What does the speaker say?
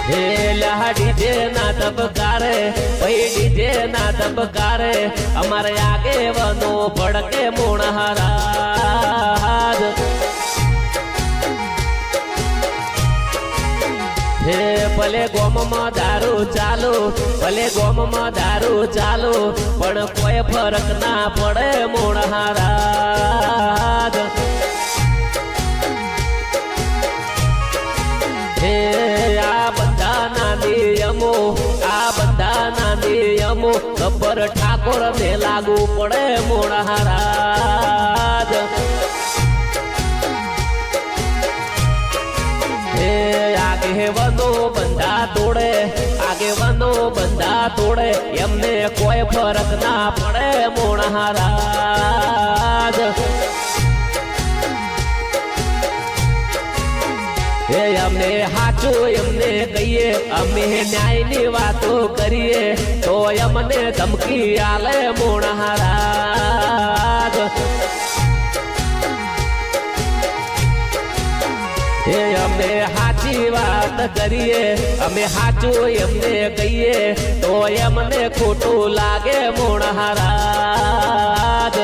DJ ના ધબકારે ભાઈ DJ ના ધબકારે અમારે આગેવાનો ભડકે મોણહારાજ હે ભલે ગોમમાં દારૂ ચાલુ ભલે ગોમમાં દારૂ ચાલુ પણ કોઈ ફરક ના પડે મોણહારાજ હે આ બધાના નિયમો ગબ્બર ઠાકોર ને લાગુ પડે મોણહારાજ હે આગેવાનો બંધા તોડે એમને કોઈ ફરક ના પડે મોણહારાજ હે અમે હાચું એમને કહીએ અમે ન્યાયની વાતો કરીએ તો અમને ધમકી આલે મોણહારાજ હે અમે સાચી વાત કરીએ અમે સાચું એમને કહીએ તો એમને ખોટું લાગે મોણહારાજ